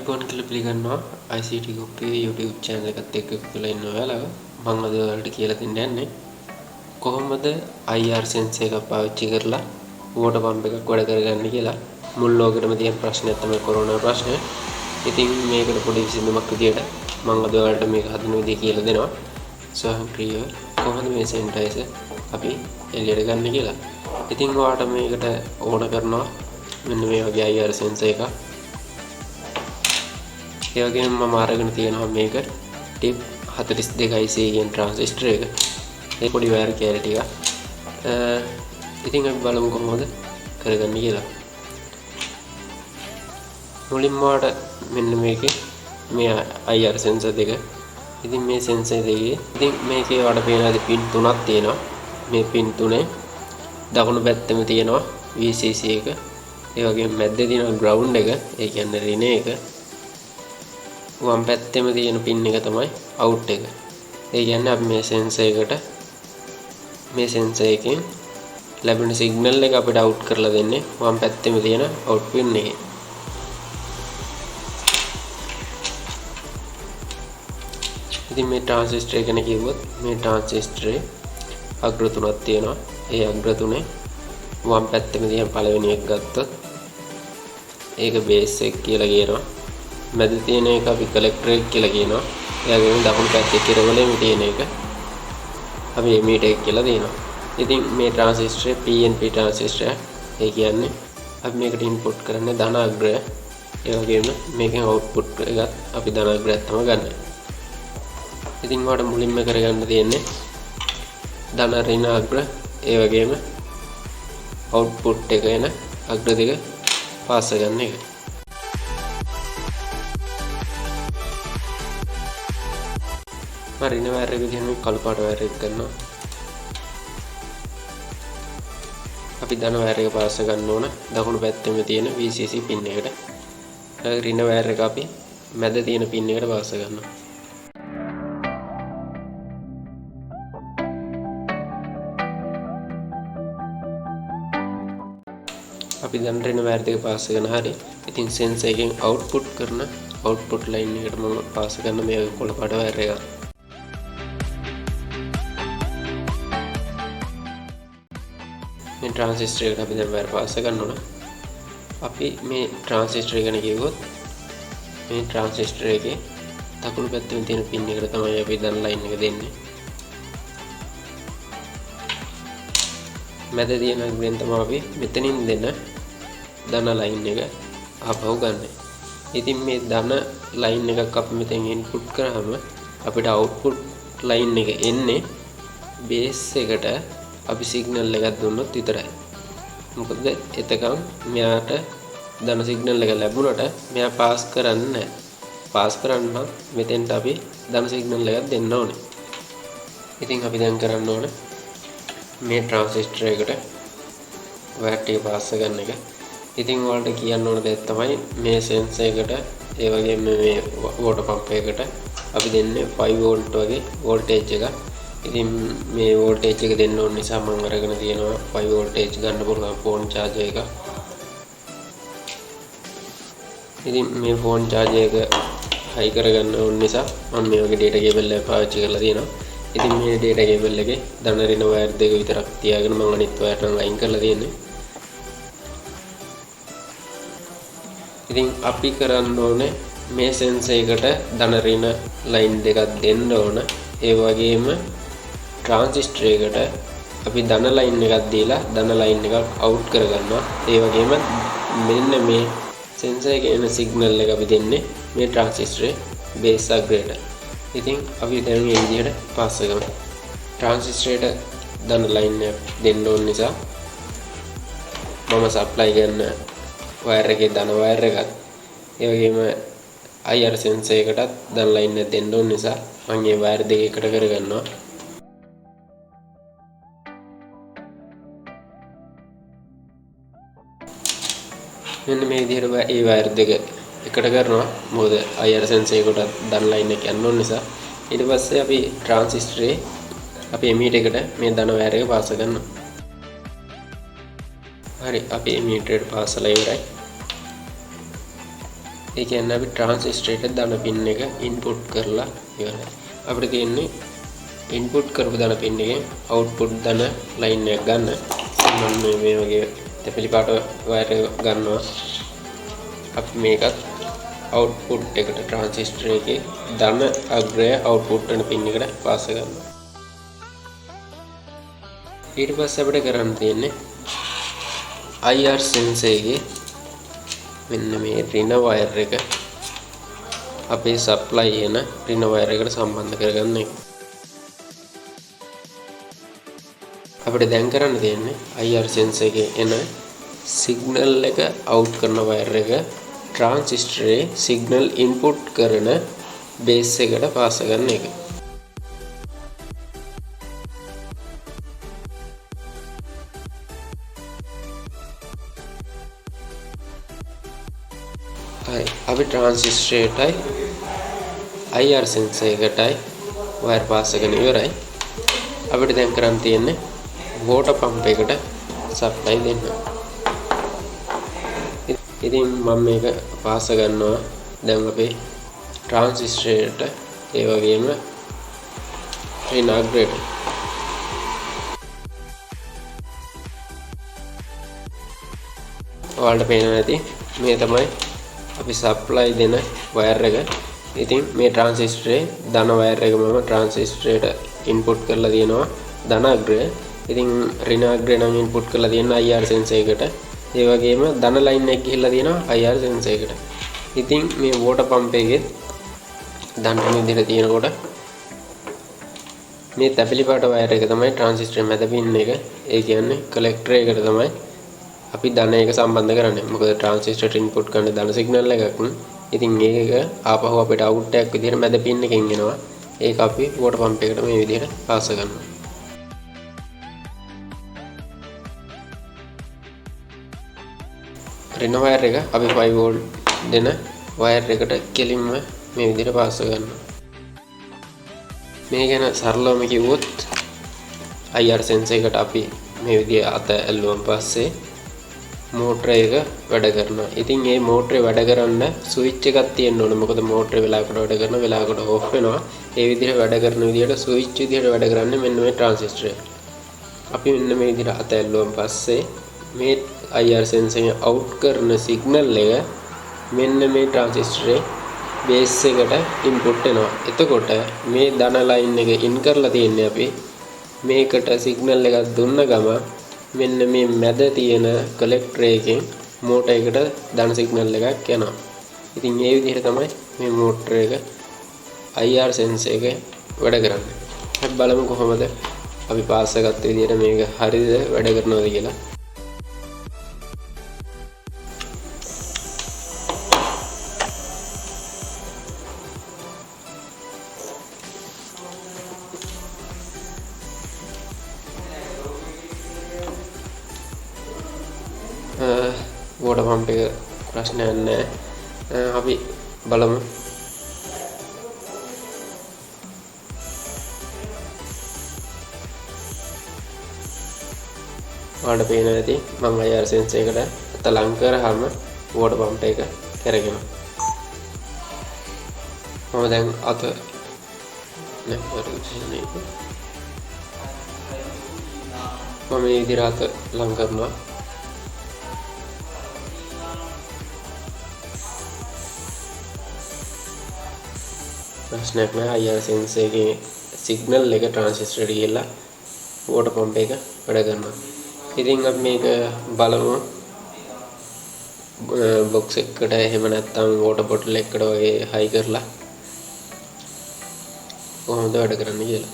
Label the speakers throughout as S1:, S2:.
S1: අයිබෝන් කියලා පිළිගන්නවා ICT ගුප්පේ YouTube channel එකත් එක්ක කියලා ඉන්න ඔයාලා මම අද ඔයාලට කියලා දෙන්න යන්නේ කොහොමද IR sensor එකක් පාවිච්චි කරලා water pump එකක් වැඩ කරගන්නේ කියලා. මුල් ලෝකෙටම තියෙන ප්‍රශ්නයක් තමයි කොරෝනා ප්‍රශ්නය. ඉතින් මේකට පොඩි විසඳුමක් විදියට මම අද ඔයාලට මේක හදන විදිය කියලා දෙනවා. සහක්‍රිය කොහොමද මේ sanitizer අපි එළියට ගන්න කියලා. ඉතින් ඔයාලට මේකට ඕන කරනවා මෙන්න මේ වගේ IR sensor එකක්. ඒ වගේම මම අරගෙන තියෙනවා මේක ටිප් 42 කියන ට්‍රාන්සිස්ටර් එක. ඒ පොඩි වයර් කෑලි ටික. ඉතින් අපි බලමු කොහොමද කරගන්නේ කියලා. මුලින්ම වාට මෙන්න මේකේ මේ IR sensor දෙක. ඉතින් මේ sensor දෙකේ ඉතින් මේකේ වාට පේනවාද පින් තුනක් තියෙනවා. මේ පින් තුනේ දකුණු පැත්තෙම තියෙනවා VCC එක. ඒ වගේම මැද්දේ තියෙනවා ground එක. ඒ කියන්නේ රිනේ එක. වම් පැත්තෙම තියෙන පින් එක තමයි out එක. ඒ කියන්නේ අපි මේ sensor එකෙන් ලැබෙන සිග්නල් එක අපිට out කරලා දෙන්නේ වම් පැත්තෙම තියෙන out pin එකේ. ඉතින් මේ transistor එක ගැන කිව්වොත් මේ transistor අග්‍ර තුනක් තියෙනවා. ඒ අග්‍ර තුනේ වම් පැත්තෙම තියෙන පළවෙනි එක ගත්තොත් ඒක base එක කියලා කියනවා. මැද තියෙන එක අපි collector එක කියලා කියනවා. ඒ වගේම දකුණු පැත්තේ කෙරවලෙම තියෙන එක අපි emitter එක කියලා දෙනවා. ඉතින් මේ transistor PNP transistor ඒ කියන්නේ අපි මේකට input කරන්නේ ධන අග්‍රය. ඒ වගේම මේකෙන් output එකත් අපි ධන අග්‍රයක් තමයි ගන්න. ඉතින් ඔයාලට මුලින්ම කරගන්න තියෙන්නේ ධන ඍණ අග්‍ර ඒ වගේම output එක එන අග්‍ර දෙක පාස් ගන්න එක. රින වයර් එක දිහා මේ කළු පාට වයර් එක ගන්නවා. අපි ධන වයර් එක පාස් ගන්න ඕන දකුණු පැත්තෙම තියෙන VCC පින් එකට. රින වයර් එක අපි මැද තියෙන පින් එකට පාස් ගන්නවා. අපි දැන් රින වයර් දෙක පාස් කරන හැරි. ඉතින් sensor එකෙන් output කරන output line එකට මම පාස් කරන මේ කොළ පාට වයර් එක. මේ transistor එකට අපි දැන් වයර් පාස් කරන්න ඕන. අපි මේ transistor එක ගැන කිව්වොත් මේ transistor එකේ දකුණු පැත්තේ තියෙන pin එකට තමයි අපි දැන් line එක දෙන්නේ. මැද තියෙන ග්‍රේන් තමයි අපි මෙතනින් දෙන ධන line එක ආපහු ගන්න. ඉතින් මේ ධන line එකක් අපි මෙතෙන් input කරාම අපිට output line එක එන්නේ base එකට අපි සිග්නල් එකක් දුන්නොත් විතරයි. මොකද එතකම් මෙයාට ධන සිග්නල් එක ලැබුණට මෙයා පාස් කරන්නේ නැහැ. පාස් කරන්න මෙතෙන්ට අපි ධන සිග්නල් එකක් දෙන්න ඕනේ. ඉතින් අපි දැන් කරන්න ඕනේ මේ transistor එකට වයර් ටික පාස් ගන්න එක. ඉතින් ඔයාලට කියන්න ඕන දේ තමයි මේ sensor එකට ඒ වගේම මේ water pump එකට අපි දෙන්නේ 5 volt වගේ voltage එකක්. ඉතින් මේ voltage එක දෙන්න ඕන නිසා මම අරගෙන තියෙනවා 5 voltage ගන්න පුළුවන් phone charger එක. ඉතින් මේ phone charger එක high කරගන්න ඕන නිසා මම මේ වගේ data cable එක පාවිච්චි කරලා තියෙනවා. ඉතින් මේ data cable එකේ ධන ඍණ වයර් දෙක විතරක් තියාගෙන මම අනිත් වයර් නම් අයින් කරලා තියෙන්නේ. ඉතින් අපි කරන්න ඕනේ මේ sensor එකට ධන ඍණ line දෙකක් දෙන්න ඕන. ඒ වගේම transistor එකට අපි ධන line එකක් දීලා ධන line එකක් out කරගන්නවා. ඒ වගේම මෙන්න මේ sensor එකේ එන signal එක අපි දෙන්නේ මේ transistor base අග්‍රයට. ඉතින් අපි දැන් මේ විදිහට පාස් කරමු. transistor එකට ධන line එක දෙන්න ඕන නිසා මම supply කරන වයර් එකේ ධන වයර් එකත් ඒ වගේම IR sensor එකටත් ධන line එක දෙන්න ඕන නිසා මම මේ වයර් දෙක එකට කරගන්නවා. මෙන්න මේ විදිහට ඒ වයර් දෙක එකට කරනවා. මොකද IR sensor එකට ධන line එක යන්න ඕන නිසා. ඊට පස්සේ අපි transistor අපි emitter එකට මේ ධන වයර් එක පාස් කරනවා. හරි අපි emitter එකට පාස් කරලා ඉවරයි. ඒ කියන්නේ අපි ට්‍රාන්සිස්ටරේට ධන පින් එක ඉන්පුට් කරලා ඉවරයි. අපිට තියෙන්නේ ඉන්පුට් කරපු ධන පින් එකෙන් අවුට්පුට් ධන ලයින් එක ගන්න. මම මේ වගේ තෙපිලි පාට වයර් එක ගන්නවා. අපි මේකත් අවුට්පුට් එකට ට්‍රාන්සිස්ටර් එකේ ධන අග්‍රය අවුට්පුට් වෙන පින් එකට පාස් කරනවා. ඊට පස්සේ අපිට කරන්න තියෙන්නේ IR sensor එකේ මෙන්න මේ රින වයර් එක අපේ සප්ලයි එන රින වයර් එකට සම්බන්ධ කරගන්න එක. අපිට දැන් කරන්න තියෙන්නේ IR sensor එකේ එන සිග්නල් එක අවුට් කරන වයර් එක ට්‍රාන්සිස්ටරේ සිග්නල් ඉන්පුට් කරන බේස් එකට පාස් කරන එක. අපි ට්‍රාන්සිස්ටරේටයි IR sensor එකටයි වයර් පාස් කරගෙන ඉවරයි. අපිට දැන් කරන්න තියෙන්නේ වෝටර් පම්ප් එකට සප්ලයි දෙන්න. ඉතින් මම මේක පාස් ගන්නවා දැන් අපේ ට්‍රාන්සිස්ටරේට ඒ වගේම රින අග්‍රයට. ඔයාලට පේනවා ඇති මේ තමයි අපි සප්ලයි දෙන වයර් එක. ඉතින් මේ ට්‍රාන්සිස්ටරේ ධන වයර් එක මම ට්‍රාන්සිස්ටරේට ඉන්පුට් කරලා තියෙනවා ධන අග්‍රය. ඉතින් ඍණ අග්‍රය නම් ඉන්පුට් කරලා තියෙන IR sensor එකට. ඒ වගේම ධන ලයින් එක ගිහිල්ලා තියෙනවා IR sensor එකට. ඉතින් මේ වෝටර් පම්ප් එකේ ධන විදිහට තියෙනකොට මේ තැපිලි පාට වයර් එක තමයි ට්‍රාන්සිස්ටරේ මැද පින් එක. ඒ කියන්නේ කලෙක්ටර් එකට තමයි අපි ධන එක සම්බන්ධ කරන්නේ. මොකද ට්‍රාන්සිස්ටර් ඉන්පුට් කරන ධන සිග්නල් එකක්. ඉතින් ඒක ආපහු අපිට අවුට් එකක් විදිහට මැද පින් එකෙන් එනවා. ඒක අපි වෝටර් පම්ප් එකට මේ විදිහට පාස් කරනවා. රින වයර් එක අපි 5 වෝල්ට් දෙන වයර් එකට කෙලින්ම මේ විදිහට පාස් කරනවා. මේ ගැන සරලවම කිව්වොත් IR sensor එකට අපි මේ විදිහ අත ඇල්ලුවන් පස්සේ මෝටර එක වැඩ කරනවා. ඉතින් මේ මෝටරේ වැඩ කරන්න ස්විච් එකක් තියෙන්න ඕනේ. මොකද මෝටරේ වෙලාවකට වැඩ කරන වෙලාවකට ඕෆ් වෙනවා. ඒ විදිහට වැඩ කරන විදිහට ස්විච් විදිහට වැඩ කරන්නේ මෙන්න මේ ට්‍රාන්සිස්ටර් එක. අපි මෙන්න මේ විදිහට අත ඇල්ලුවන් පස්සේ මේ IR sensor එක අවුට් කරන සිග්නල් එක මෙන්න මේ ට්‍රාන්සිස්ටරේ බේස් එකට ඉන්පුට් වෙනවා. එතකොට මේ ධන ලයින් එක ඉන් කරලා තියෙන්නේ අපි මේකට සිග්නල් එකක් දුන්න ගම මෙන්න මේ මැද තියෙන කලෙක්ටර් එකෙන් මෝටර් එකට ධන සිග්නල් එකක් යනවා. ඉතින් මේ විදිහට තමයි මේ මෝටර් එක IR sensor එක වැඩ කරන්නේ. අපි බලමු කොහොමද අපි පාස් කරගත්ත විදිහට මේක හරියද වැඩ කරනවද කියලා. වෝටර් පම්ප් එක ප්‍රශ්නයක් නැහැ. අපි බලමු. ඔයාලට පේනවා ඇති මම IR sensor එකට අත ලං කරාම වෝටර් පම්ප් එක කරගෙන. මම දැන් අත මම මේ විදිහට අත ලං කරනවා. ප්‍රශ්නයක් නෑ. IR sensor එකේ සිග්නල් එක ට්‍රාන්සිස්ටර් එකට ගිහලා වෝටර් පම්ප් එක වැඩ කරනවා. ඉතින් අපි මේක බලමු බොක්ස් එකකට එහෙම නැත්නම් වෝටර් බොටල් එකකට වගේ හයි කරලා කොහොමද වැඩ කරන්නේ කියලා.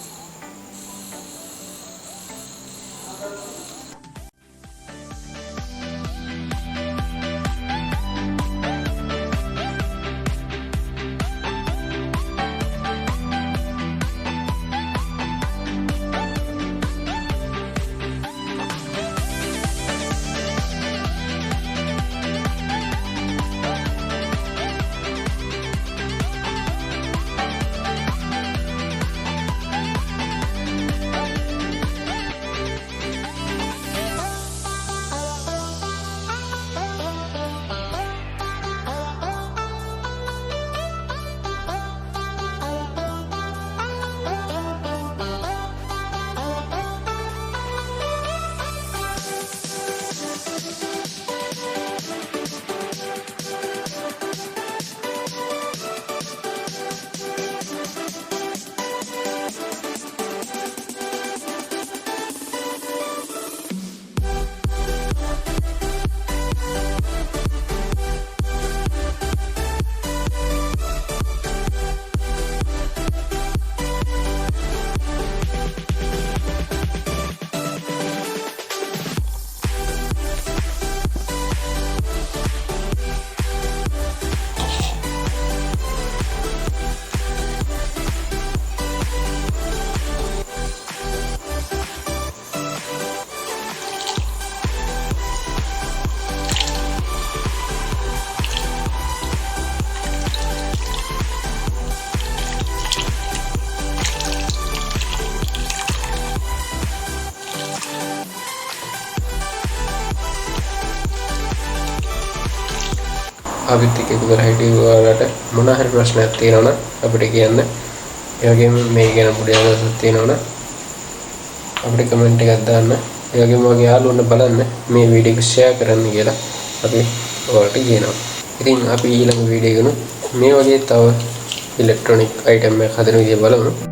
S1: අපිත් එක්ක එකතු කරලා හිටිය ඔයාලට මොන හරි ප්‍රශ්නයක් තියෙනවා නම් අපිට කියන්න. ඒ වගේම මේ ගැන පොඩි අදහසක් තියෙනවා නම් අපිට කමෙන්ට් එකක් දාන්න. ඒ වගේම ඔයගේ යාළුවන්ට බලන්න මේ වීඩියෝ එක ෂෙයා කරන්න කියලා අපි ඔයාලට කියනවා. ඉතින් අපි ඊළඟ වීඩියෝ එකන මේ වගේ තව ඉලෙක්ට්‍රොනික අයිටම් එකක් හදන විදිය බලමු.